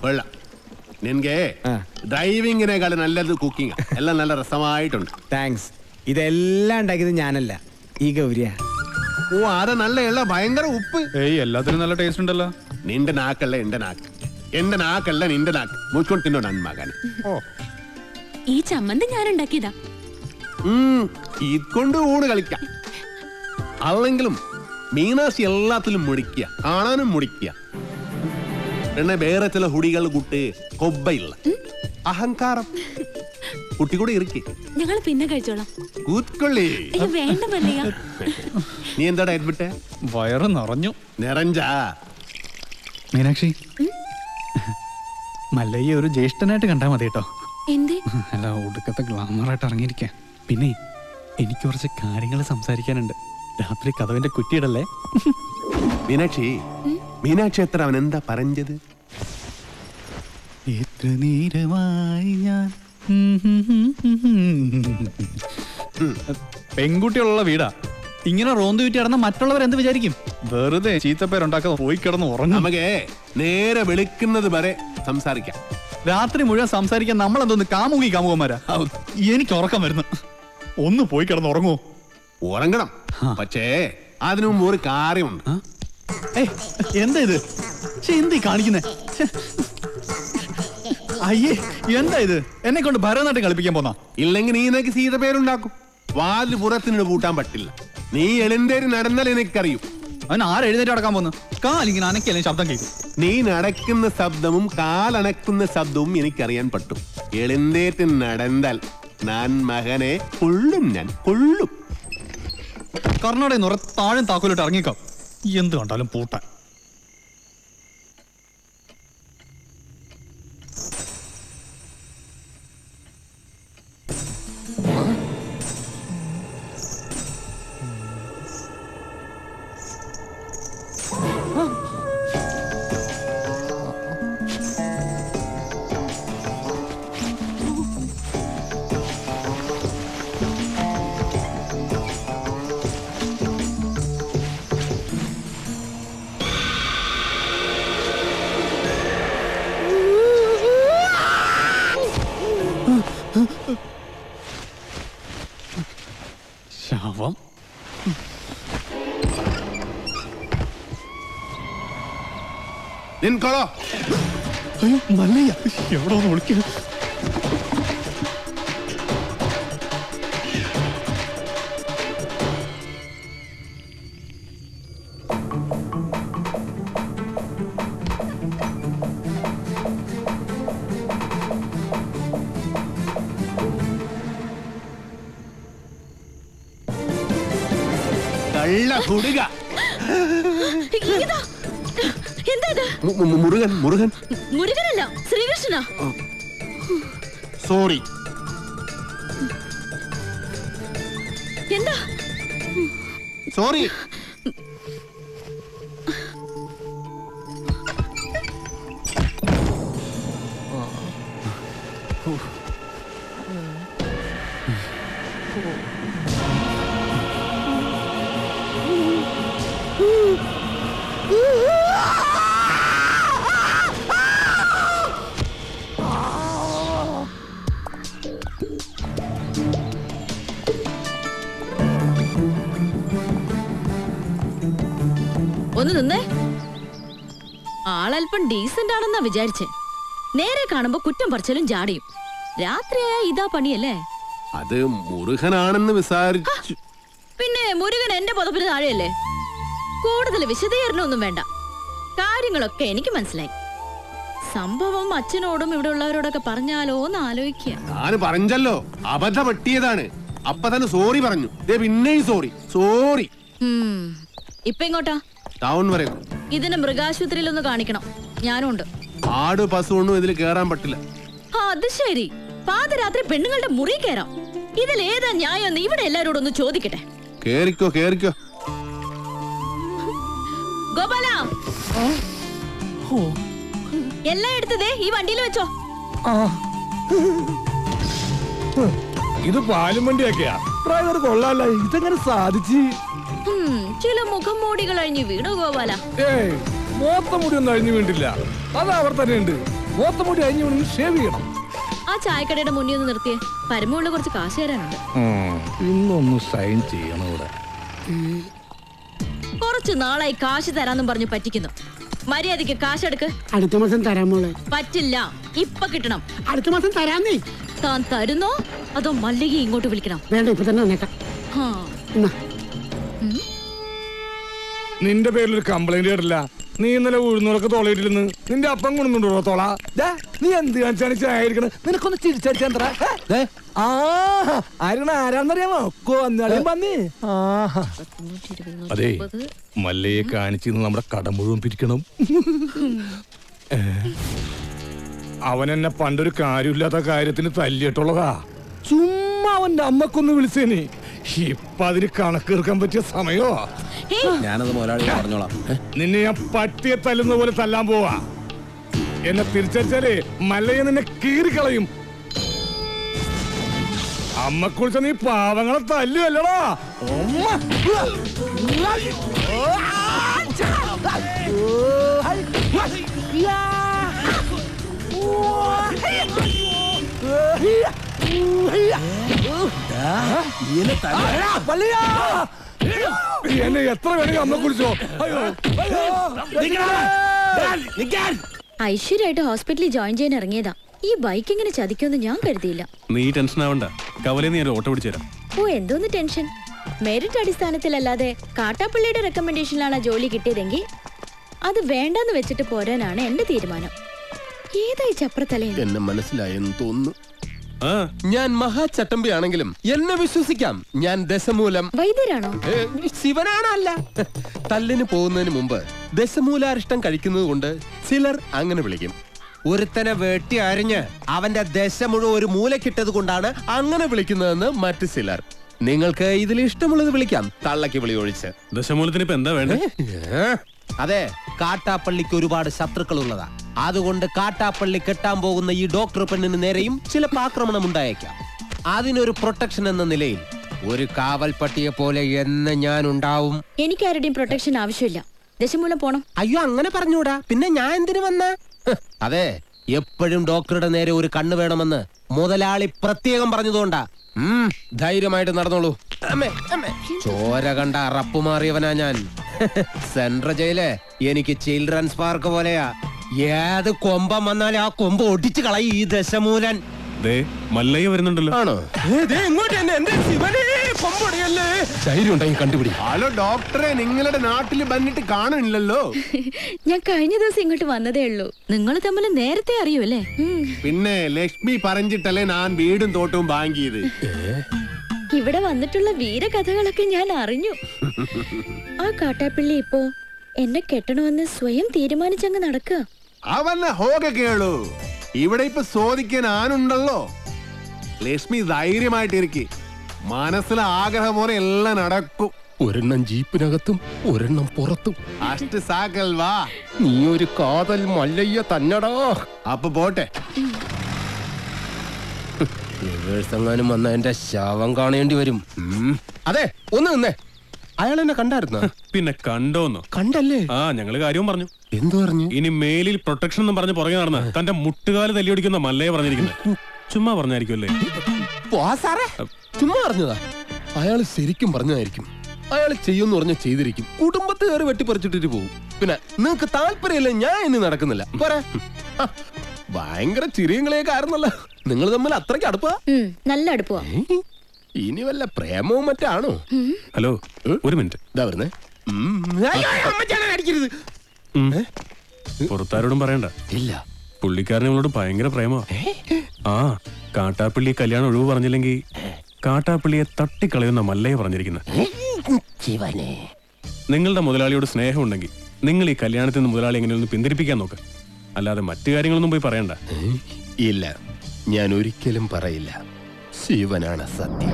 കൊള്ളാം. നിനക്ക് ഡ്രൈവിങ്ങിനേക്കാൾ നല്ലത് കുക്കിംഗ്. എല്ലാം നല്ല രസമായിട്ടുണ്ട്. താങ്ക്സ്. ഇതെല്ലാം ഉണ്ടാക്കിയത് ഞാനല്ല, ഈ ഗൗരിയ. ഓ, അത് നല്ല ഭയങ്കര ഉപ്പ്. എല്ലാത്തിനും നല്ല ടേസ്റ്റ് ഉണ്ടല്ലോ. നിന്റെ നാക്കല്ല എന്റെ നാക്ക്, എന്റെ നാക്കല്ല നിന്റെ നാക്ക്. മുച്ചുകൊണ്ട് തിന്നോ നന്മകനെ. ഈ ചമ്മന്തി ഞാൻ ഉണ്ടാക്കിയതാ. ഇതുകൊണ്ട് ഊണ് കളിക്കാം. അല്ലെങ്കിലും മീനാശി എല്ലാത്തിലും മുടിക്കുക, കാണാനും മുടിക്കുക. പിന്നെ വേറെ ചില ഹുടികൾ കൂട്ട് കൊബ്ബയില്ല അഹങ്കാരം കുട്ടി കൂടെ ഇരിക്കേ. ഞങ്ങൾ പിന്നെ കഴിച്ചോളാം. കൂത്തൊള്ളി. വേണ്ട മല്ലയ്യ. നീ എന്താടാ എഡ്മിട്ടെ? വയറ് നിറഞ്ഞു. നിറഞ്ചാ? മീനാക്ഷി, മല്ലയ്യ ഒരു ജ്യേഷ്ഠനായിട്ട് കണ്ടാ മതി കേട്ടോ. എന്തേ? അല്ല, ഒടുക്കത്തെ ഗ്ലാമറായിട്ട് ഇറങ്ങിയിരിക്കാൻ. പിന്നെ എനിക്ക് കുറച്ച് കാര്യങ്ങൾ സംസാരിക്കാനുണ്ട്. രാത്രി കഥവിന്റെ കുറ്റിയിടല്ലേ? മീനാക്ഷി, മീനാക്ഷി എത്ര അവൻ എന്താ പറഞ്ഞത്? എത്ര നേരമായി ഞാൻ പെൺകുട്ടികളുള്ള വീടാ. ഇങ്ങനെ റോന്ത് ചുറ്റി കിടന്ന മറ്റുള്ളവർ എന്ത് വിചാരിക്കും? വെറുതെ ചീത്തപ്പേരുണ്ടാക്കാതെ പോയി കിടന്ന് ഉറങ്ങും. നമുക്ക് നേരെ വെളുക്കുന്നത് വരെ സംസാരിക്കാം. രാത്രി മുഴുവൻ സംസാരിക്കാൻ നമ്മൾ എന്തോന്ന് കാമുകന്മാരാ? എനിക്ക് ഉറക്കം വരുന്നു. ഒന്ന് പോയി കിടന്ന് ഉറങ്ങുമോ? ഉറങ്ങണം, പക്ഷേ അതിനു മുമ്പ് ഒരു കാര്യമുണ്ട്. എന്താ ഇത്? എന്ത് കാണിക്കുന്നേ? അയ്യേ, എന്താ ഇത്? എന്നെ കൊണ്ട് ഭരതനാട്യം കളിപ്പിക്കാൻ പോന്നാ? ഇല്ലെങ്കിൽ നീ എനിക്ക് സീത പേരുണ്ടാക്കും. വാല് പുറത്തിനോട് പൂട്ടാൻ പറ്റില്ല. നീ എഴുന്നേരി നടന്നാൽ എനിക്കറിയും. അവൻ ആരെഴുന്നേറ്റ് നടക്കാൻ പോന്നു? കാലിങ്ങനെ അനക്കല്ലേ ശബ്ദം കേൾക്കും. നീ നടക്കുന്ന ശബ്ദവും കാലണക്കുന്ന ശബ്ദവും എനിക്കറിയാൻ പറ്റും. എഴുന്നേറ്റ് നടന്നാൽ ഞാൻ മകനെ കൊള്ളും, ഞാൻ കൊള്ളും. കർണാടക നിറ താഴെ താക്കോലിട്ട് ഇറങ്ങിക്കാം. എന്ത് കണ്ടാലും പൂട്ടാൻ. ശവം. നിൻകൊളോ? അയ്യോ, മല്ലയ്യ എവിടെ ഒന്ന് വിളിക്കുക. മുരുകൻ. മുരുകൻ മുരുകനല്ല, ശ്രീകൃഷ്ണനാ. സോറി. എന്താ സോറി? ഒന്ന് നിന്നേ. ആളല്പം ഡീസന്റ് ആണെന്നാ വിചാരിച്ചേ. നേരെ കാണുമ്പോ കുറ്റം പറച്ചിലും ജാടയും. രാത്രിയായ ഇതാ പണിയല്ലേ? അത് മുരുകനാണെന്ന് വിചാരിച്ചു. പിന്നെ മുരുകൻ എന്റെ പുതപ്പിന് താഴെയല്ലേ? കൂടുതൽ വിശദീകരണമൊന്നും വേണ്ട. കാര്യങ്ങളൊക്കെ എനിക്ക് മനസ്സിലായി. സംഭവം അച്ഛനോടും ഇവിടെ ഉള്ളവരോടൊക്കെ പറഞ്ഞാലോ എന്ന് ആലോചിക്കുക. ഞാൻ പറഞ്ഞല്ലോ, അബദ്ധം പറ്റിയതാണ്. അപ്പൊ തന്നെ സോറി പറഞ്ഞു. പിന്നെയും സോറി. സോറി. ഇപ്പൊ ഇങ്ങോട്ടാ? ടൗൺ വരെ. ഇതിന് മൃഗാശുപത്രിയിലൊന്ന് കാണിക്കണം. ഞാനും ഉണ്ട്. ആട് പശു ഒന്നും ഇതിൽ കേറാൻ പറ്റില്ല. അത് ശരി. പാതിരാത്രി പെണ്ണുങ്ങളുടെ മുറി കയറാം. ഇതിലേതാ ന്യായം? ഇവിടെ എല്ലാരോടും ഒന്ന് ചോദിക്കട്ടെ. കേറിക്കോ, കേറിക്കോ. ഗോപാല, എല്ലാം എടുത്തതേ ഈ വണ്ടിയിൽ വെച്ചോ. ഇത് പാലും വണ്ടിയൊക്കെയാ. ഡ്രൈവർ കൊള്ളാല്ല. ഇതെങ്ങനെ സാധിച്ചു? ചില മുഖം മൂടികൾ അഴിഞ്ഞു വീണു ഗോപാല. മൊത്തം മുടി ഒന്നും അഴിഞ്ഞു വീണ്ടില്ല. അത് അവർ തന്നെ ഉണ്ട്. പോത്തമുടി കഴിഞ്ഞ് ഷേവ് ചെയ്യണം. ആ ചായക്കടയുടെ മുന്നിൽ ഒന്ന് നിർത്തിയേ, പരമുള്ള കുറച്ച് കാശ് തരാനുണ്ട്. ഇന്നൊന്ന് സൈൻ ചെയ്യണം ഇവിടെ. കുറച്ച് നാളായി കാശ് തരാന്നും പറഞ്ഞു പറ്റിക്കുന്നു. മര്യാദക്ക് കാശെടുക്ക്. അടുത്ത മാസം തരാൻ മോളെ. പറ്റില്ല, ഇപ്പൊ കിട്ടണം. അടുത്ത മാസം തരാന്നേ. താൻ തരുന്നോ അതോ മല്ലിക ഇങ്ങോട്ട് വിളിക്കണം? വേണ്ട, ഇപ്പൊ തന്നെ വന്നേക്കാം. ഹാ. നിന്റെ പേരിൽ ഒരു കംപ്ലൈന്റ് കേട്ടില്ല. നീ ഇന്നലെ ഉഴുന്നൊക്കെ തോളയിട്ടില്ലെന്ന് നിന്റെ അപ്പം കൊണ്ടുണ്ടോ തോള? നീ എന്ത് കാണിച്ചാണ് ചായിരിക്കണ? നിനക്കൊന്ന് ചിരിച്ചടിച്ചാ ആരാന്നറിയാമോ? പന്നി. അതെ, മല്ലയെ കാണിച്ച് നമ്മുടെ കടം മുഴുവൻ പിരിക്കണം. അവൻ എന്നെ പണ്ടൊരു കാര്യമില്ലാത്ത കാര്യത്തിന് തല്ലിയിട്ടുള്ളതാ. ചുമ്മാ അവന്റെ അമ്മക്കൊന്ന് വിളിച്ചേനെ. ഇപ്പൊ അതിന് കണക്കെടുക്കാൻ പറ്റിയ സമയോ? ഞാനത് മുതലാളി പറഞ്ഞോളാം. നിന്നെ ഞാൻ പട്ടിയെ തല്ലുന്ന പോലെ തല്ലാൻ പോവാ. എന്നെ തിരിച്ചടിച്ചാലേ മല്ലയെ നിന്നെ കീറിക്കളയും. അമ്മ കുളിച്ച നീ പാവങ്ങളെ തല്ലുവല്ലടാ. എന്നെ എത്ര വേണമെങ്കിൽ അമ്മ കുളിച്ചോ. ഐശ്വര്യമായിട്ട് ഹോസ്പിറ്റലിൽ ജോയിൻ ചെയ്യാൻ ഇറങ്ങിയതാ. ഈ ബൈക്ക് ഇങ്ങനെ ചതിക്കുമെന്ന് ഞാൻ കരുതിയില്ല. നീ ടെൻഷൻ ആവണ്ട, കവലെ നീ ഓട്ടോ പിടിച്ചുതരാം. ഓ, എന്തോന്ന് ടെൻഷൻ? മെറിറ്റ് അടിസ്ഥാനത്തിലല്ലാതെ കാട്ടാപ്പള്ളിയുടെ റെക്കമെൻഡേഷനിലാണ് ജോലി കിട്ടിയതെങ്കിൽ അത് വേണ്ടെന്ന് വെച്ചിട്ട് പോരാനാണ് എന്റെ തീരുമാനം. ഏതായി ചപ്രത്തലേ? എന്നെ മനസ്സിലായെന്ന് തോന്നുന്നു. ഞാൻ മഹാചട്ടമ്പി ആണെങ്കിലും എന്നെ വിശ്വസിക്കാം. ഞാൻ ദശമൂലം വൈദ്യരാണോ? ശിവനാണല്ല. തല്ലിന് പോകുന്നതിന് മുമ്പ് ദശമൂലാരിഷ്ടം കഴിക്കുന്നത് കൊണ്ട് ചിലർ അങ്ങനെ വിളിക്കും. ഒരുത്തനെ വെട്ടി അരിഞ്ഞ് അവന്റെ ദശ മുഴുവൻ ഒരു മൂലക്കിട്ടത് കൊണ്ടാണ് അങ്ങനെ വിളിക്കുന്നതെന്ന് മറ്റു ചിലർ. നിങ്ങൾക്ക് ഇതിൽ ഇഷ്ടമുള്ളത് വിളിക്കാം, തള്ളക്ക് വിളി ഒഴിച്ച്. ദശമൂലത്തിന് ഇപ്പൊ എന്താ വേണ്ടേ? അതെ, കാട്ടാപ്പള്ളിക്ക് ഒരുപാട് ശത്രുക്കൾ ഉള്ളതാ. അതുകൊണ്ട് കാട്ടാപ്പള്ളി കെട്ടാൻ പോകുന്ന ഈ ഡോക്ടർ പെണ്ണിന് നേരെയും ചിലപ്പോൾ ആക്രമണം ഉണ്ടായേക്കാം. അതിനൊരു പ്രൊട്ടക്ഷൻ എന്ന നിലയിൽ ഒരു കാവൽ പട്ടിയെ പോലെ എന്ന് ഞാൻ ഉണ്ടാവും. എനിക്ക് ആരുടെയും പ്രൊട്ടക്ഷൻ ആവശ്യമില്ല. ദശമൂലം പോണം. അയ്യോ, അങ്ങനെ പറഞ്ഞൂടാ. പിന്നെ ഞാൻ എന്തിനു വന്ന? അതെ, എപ്പോഴും ഡോക്ടറുടെ നേരെ ഒരു കണ്ണ് വേണമെന്ന് മുതലാളി പ്രത്യേകം പറഞ്ഞതുകൊണ്ടാ. ധൈര്യമായിട്ട് നടന്നോളൂ. ചോര കണ്ട അറപ്പു മാറിയവനാ ഞാൻ. സെൻട്രൽ ജയില് എനിക്ക് ചിൽഡ്രൻസ് പാർക്ക് പോലെയാ. ഏത് കൊമ്പം വന്നാലും ആ കൊമ്പ് ഒടിച്ചു കളയും ഈ ദശമൂലൻ. മല്ലയ്യ വരുന്നുണ്ടല്ലോ. ആണോ? കണ്ടുപിടി. ഹലോ ഡോക്ടറെ, നിങ്ങളുടെ നാട്ടിൽ വന്നിട്ട് കാണണില്ലല്ലോ. ഞാൻ കഴിഞ്ഞ ദിവസം ഇങ്ങോട്ട് വന്നതേ ഉള്ളൂ. നിങ്ങൾ തമ്മിൽ നേരത്തെ അറിയൂല്ലേ? പിന്നെ ലക്ഷ്മി പറഞ്ഞിട്ടല്ലേ ഞാൻ വീടും തോട്ടവും വാങ്ങിയത്. ഇവിടെ വന്നിട്ടുള്ള വീരകഥകളൊക്കെ ഞാൻ അറിഞ്ഞു. ആ കാട്ടാപ്പിള്ളി ഇപ്പോ എന്നെ കെട്ടണമെന്ന് സ്വയം തീരുമാനിച്ചങ്ങ് നടക്കുക. അവന്നെ ഹോക കേളു. ഇവിടെ ഇപ്പൊ ചോദിക്കാൻ ആനുണ്ടല്ലോ. ലക്ഷ്മി ധൈര്യമായിട്ടിരിക്കെ. മനസ്സിലെ ആഗ്രഹം പോലെ എല്ലാം നടക്കും. ഒരെണ്ണം ജീപ്പിനകത്തും ഒരെണ്ണം പുറത്തും. അഷ്ട സാക്കൽ വാ. നീ ഒരു കാതൽ മല്ലയ്യ തന്നടാ. അപ്പൊ പോട്ടെ. എങ്ങാനും വന്ന എന്റെ ശവം കാണേണ്ടി വരും. അതെ, ഒന്ന് നിന്നേ. അയാൾ എന്നെ കണ്ടായിരുന്ന? പിന്നെ കണ്ടോന്നോ? കണ്ടല്ലേ? ഞങ്ങള് കാര്യവും പറഞ്ഞു. എന്തു പറഞ്ഞു? ഇനി മേലിൽ പ്രൊട്ടക്ഷൻ എന്ന് പറഞ്ഞ് പുറകെ നടന്ന തന്റെ മുട്ടുകാല് തല്ലിയൊടിക്കുന്ന മല്ലയെ പറഞ്ഞിരിക്കുന്നത്. ചുമ്മാ പറഞ്ഞായിരിക്കുമല്ലേ? ചുമ്മാ പറഞ്ഞതാ. അയാൾ ശരിക്കും പറഞ്ഞതായിരിക്കും. അയാൾ ചെയ്യുമെന്ന് പറഞ്ഞ ചെയ്തിരിക്കും. കുടുംബത്തെ കയറി വെട്ടിപ്പറിച്ചിട്ടിട്ട് പോകും. പിന്നെ നിങ്ങക്ക് താല്പര്യമില്ല, ഞാൻ ഇനി നടക്കുന്നില്ല. പോരാ. ഭയങ്കര ചിരിയങ്ങളെയൊക്കെ ആയിരുന്നല്ലോ. നിങ്ങൾ തമ്മിൽ അത്രയ്ക്ക് അടുപ്പാ? നല്ല അടുപ്പാ. ഇനി വല്ല പ്രേമവും മറ്റാണോ? ഹലോ, ഒരു മിനിറ്റ്. ഇതാ വരുന്നേ. പുറത്താരോടും പറയണ്ട. ഇല്ല. പുള്ളിക്കാരൻ ഇവളോട് ഭയങ്കര പ്രേമ. ആ കാട്ടാപ്പള്ളി കല്യാണം ഒഴിവ് പറഞ്ഞില്ലെങ്കിൽ കാട്ടാപ്പള്ളിയെ തട്ടിക്കളയുന്ന മല്ലയെ പറഞ്ഞിരിക്കുന്നത്. നിങ്ങളുടെ മുതലാളിയോട് സ്നേഹം ഉണ്ടെങ്കിൽ നിങ്ങൾ ഈ കല്യാണത്തിൽ നിന്ന് മുതലാളി എങ്ങനെയൊന്ന് പിന്തിരിപ്പിക്കാൻ നോക്ക്. അല്ലാതെ മറ്റു കാര്യങ്ങളൊന്നും പോയി പറയണ്ട. ഇല്ല, ഞാൻ ഒരിക്കലും പറയില്ല. ശിവനാണ് സത്യം.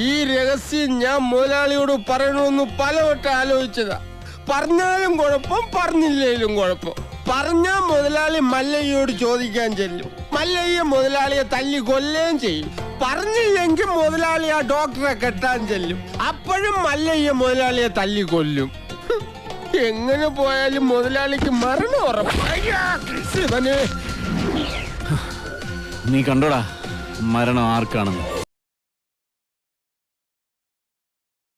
ഈ രഹസ്യം ഞാൻ മുതലാളിയോട് പറയണമെന്ന് പലവട്ടം ആലോചിച്ചതാ. പറഞ്ഞാലും കുഴപ്പം, പറഞ്ഞില്ലേലും കുഴപ്പം. പറഞ്ഞാ മുതലാളി മല്ലയ്യോട് ചോദിക്കാൻ ചെല്ലും. മല്ലയ്യ മുതലാളിയെ തല്ലി കൊല്ലുകയും ചെയ്യും. പറഞ്ഞില്ലെങ്കിൽ മുതലാളി ആ ഡോക്ടറെ കെട്ടാൻ ചെല്ലും. അപ്പോഴും മല്ലയ്യ മുതലാളിയെ തല്ലി കൊല്ലും. എങ്ങനെ പോയാലും മുതലാളിക്ക് മരണം ഉറപ്പ്. അയ്യാ, ശിവനെ. നീ കണ്ടോടാ മരണം ആർക്കാണെന്ന്?